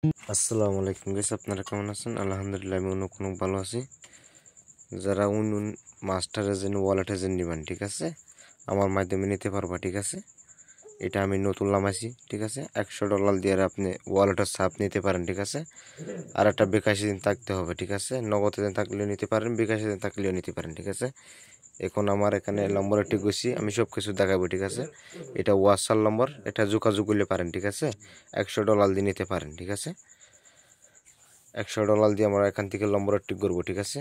আসসালামু আলাইকুম গাইস, আপনারা কেমন আছেন? আলহামদুলিল্লাহ আমি অনেক ভালো আছি। যারা মাস্টার এজেন্ট ওয়ালেট এজেন্ট নেবেন, ঠিক আছে, আমার মাধ্যমে নিতে পারবা, ঠিক আছে। এটা আমি নতুন নামাইছি, ঠিক আছে। $100 দিয়ে আপনি ওয়ালেটের সাপ নিতে পারেন, ঠিক আছে। আর একটা বিকাশ দিন থাকতে হবে, ঠিক আছে। নগদ দিন থাকলেও নিতে পারেন, বিকাশ দিন থাকলেও নিতে পারেন, ঠিক আছে। এখন আমার এখানে নম্বর ঠিক করছি, আমি সব কিছু দেখাবো, ঠিক আছে। এটা হোয়াটসঅ্যাপ নম্বর, এটা যোগাযোগ করলে পারেন, ঠিক আছে। $100 দিয়ে নিতে পারেন, ঠিক আছে। $100 দিয়ে আমরা এখান থেকে নম্বর ঠিক করবো, ঠিক আছে।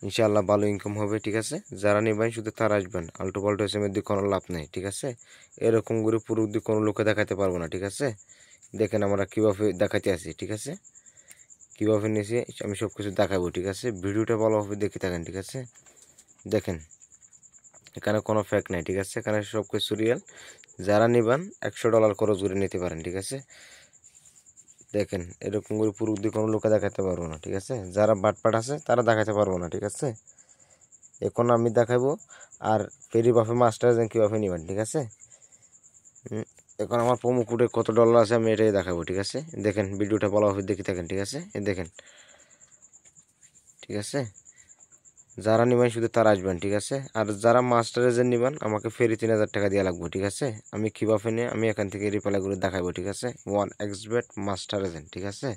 ইনশাআল্লাহ ভালো ইনকাম হবে, ঠিক আছে। যারা নেবেন শুধু তারা আসবেন, আল্টো পাল্টো এসএমএস দিয়ে কোনো লাভ নেই, ঠিক আছে। এরকম করে পুরো দিয়ে কোনো লোকে দেখাতে পারবো না, ঠিক আছে। দেখেন আমরা কীভাবে দেখাতে আসি, ঠিক আছে। কীভাবে নিয়েছি আমি সব কিছু দেখাবো, ঠিক আছে। ভিডিওটা ভালোভাবে দেখে থাকেন, ঠিক আছে। দেখেন এখানে কোনো ফেক নাই, ঠিক আছে। এখানে সব কিছু রিয়েল। যারা নেবেন $100 খরচ করে নিতে পারেন, ঠিক আছে। দেখেন এরকম করে পুরো দিয়ে কোনো লোকে দেখাতে পারবো না, ঠিক আছে। যারা বাটপাট আছে তারা দেখাতে পারবো না, ঠিক আছে। এখন আমি দেখাবো আর ফেরি বাফে মাস্টার এজেন্ট কীভাবে নেবেন, ঠিক আছে। এখন আমার প্রোমো কোডে কত ডলার আছে আমি এটাই দেখাবো, ঠিক আছে। দেখেন ভিডিওটা ভালোভাবে দেখে থাকেন, ঠিক আছে। দেখেন, ঠিক আছে। যারা নেবেন শুধু তারা আসবেন, ঠিক আছে। আর যারা মাস্টার এজেন্ট নেবেন আমাকে ফেরি $3000 দেওয়া লাগবে, ঠিক আছে। আমি কীভাবে নিয়ে আমি এখান থেকে রিপ্লাইগুলো দেখাবো, ঠিক আছে। 1xbet মাস্টার এজেন্ট, ঠিক আছে।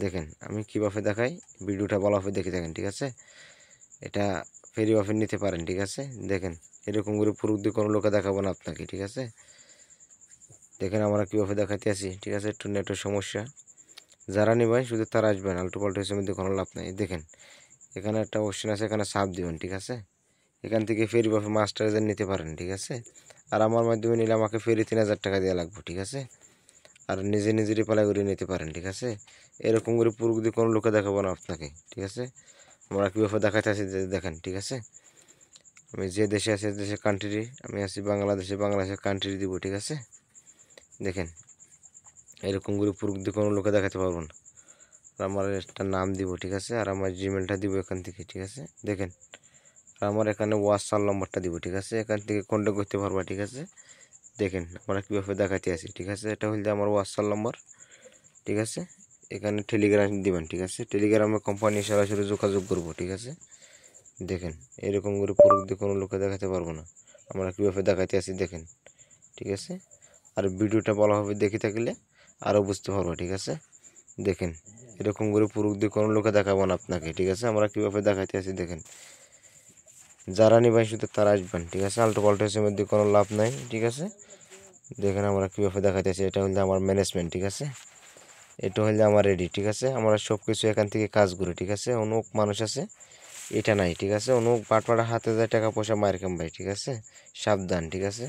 দেখেন আমি কীভাবে দেখাই, ভিডিওটা ভালোভাবে দেখে থাকেন, ঠিক আছে। এটা ফেরি বাফে নিতে পারেন, ঠিক আছে। দেখেন এরকম করে পুরো দিয়ে কোনো লোকে দেখাবো না আপনাকে, ঠিক আছে। দেখেন আমরা কীভাবে দেখাতে আসি, ঠিক আছে। একটু নেটের সমস্যা। যারা নেবেন শুধু তারা আসবেন, আল্টো পাল্টো এসে মধ্যে কোনো লাভ নাই। দেখেন এখানে একটা অপশন আছে, এখানে সাপ দিবেন, ঠিক আছে। এখান থেকে ফেরি বাফে মাস্টার এজেন্ট নিতে পারেন, ঠিক আছে। আর আমার মাধ্যমে নিলে আমাকে ফেরি $3000 দেওয়া লাগবে, ঠিক আছে। আর নিজে নিজে রিপ্লাই করে নিতে পারেন, ঠিক আছে। এরকম করে পুরো দিয়ে কোনো লোকে দেখাবো না আপনাকে, ঠিক আছে। আমরা কীভাবে দেখাতে আসি দেখেন, ঠিক আছে। আমি যে দেশে আছি দেশের কান্ট্রি, আমি আছি বাংলাদেশের কান্ট্রি দিব, ঠিক আছে। দেখেন এরকম করে পুরো দিয়ে কোনো লোকে দেখাতে পারবো না। আর আমার একটা নাম দিব, ঠিক আছে। আর আমার জিমেলটা দিব এখান থেকে, ঠিক আছে। দেখেন আর আমার এখানে হোয়াটসঅ্যাপ নম্বরটা দিব, ঠিক আছে। এখান থেকে কন্ট্যাক্ট করতে পারবা, ঠিক আছে। দেখেন আমরা কীভাবে দেখাতে আসি, ঠিক আছে। এটা হইলে আমার হোয়াটসঅ্যাপ নম্বর, ঠিক আছে। এখানে টেলিগ্রাম দিবেন, ঠিক আছে। টেলিগ্রামে কোম্পানি সরাসরি যোগাযোগ করবো, ঠিক আছে। দেখেন এরকম করে পুরো দিয়ে কোনো লোকে দেখাতে পারবো না। আমরা কীভাবে দেখাতে আসি দেখেন, ঠিক আছে। আর ভিডিওটা ভালোভাবে দেখে থাকলে আরও বুঝতে পারবো, ঠিক আছে। দেখেন এরকম করে পুরো দিয়ে কোনো লোকে দেখাবো না আপনাকে, ঠিক আছে। আমরা কীভাবে দেখাতে আসি দেখেন। যারা নেবেন শুধু তারা আসবেন, ঠিক আছে। আল্টো পাল্টো এসে মধ্যে কোনো লাভ নাই, ঠিক আছে। দেখেন আমরা কীভাবে দেখাতে আসি। এটা হলে আমার ম্যানেজমেন্ট, ঠিক আছে। এটা হলে আমার রেডি, ঠিক আছে। আমরা সব কিছু এখান থেকে কাজ করি, ঠিক আছে। অনেক মানুষ আছে এটা নাই, ঠিক আছে। অনেক বাটপাড়া হাতে যায় টাকা পয়সা মায়ের কামাই, ঠিক আছে। সাবধান, ঠিক আছে।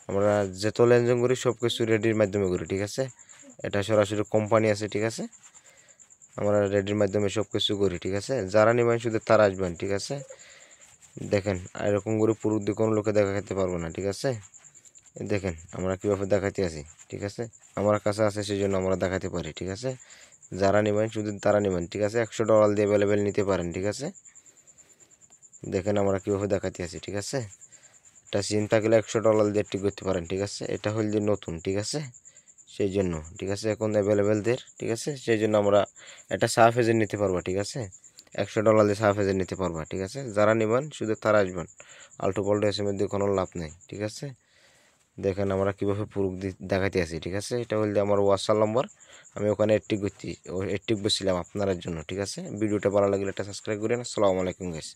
আমরা যত লেনদেন করি সব কিছু রেডির মাধ্যমে করি, ঠিক আছে। এটা সরাসরি কোম্পানি আছে, ঠিক আছে। আমরা রেডির মাধ্যমে সব কিছু করি, ঠিক আছে। যারা নেবেন শুধু তারা আসবেন, ঠিক আছে। দেখেন এরকম করে পুরো দিয়ে কোনো লোকে দেখাতে পারবো না, ঠিক আছে। দেখেন আমরা কীভাবে দেখাতে আসি, ঠিক আছে। আমার কাছে আছে সেই জন্য আমরা দেখাতে পারি, ঠিক আছে। যারা নেবেন শুধু তারা নেবেন, ঠিক আছে। $100 দিয়ে অ্যাভেলেবেল নিতে পারেন, ঠিক আছে। দেখেন আমরা কীভাবে দেখাতে আসি, ঠিক আছে। এটা সিম থাকলে $100 দিয়ে ঠিক করতে পারেন, ঠিক আছে। এটা হল যে নতুন, ঠিক আছে, সেই জন্য, ঠিক আছে। এখন অ্যাভেলেবেল দের, ঠিক আছে। সেই জন্য আমরা এটা সার্ফ এজেন্ট নিতে পারবো, ঠিক আছে। $100 দিয়ে সার্ফ এজেন্ট নিতে পারবা, ঠিক আছে। যারা নেবেন শুধু তারা আসবেন, আল্টো পাল্টো এসএমএস দিয়ে কোনো লাভ নেই, ঠিক আছে। দেখেন আমরা কীভাবে প্রুফ দেখাতে আসি, ঠিক আছে। এটা হল আমার হোয়াটসঅ্যাপ নম্বর, আমি ওখানে অ্যাক্টিভ করছিলাম আপনাদের জন্য, ঠিক আছে। ভিডিওটা ভালো লাগলে একটা সাবস্ক্রাইব করেন। আসসালামু আলাইকুম গাইস।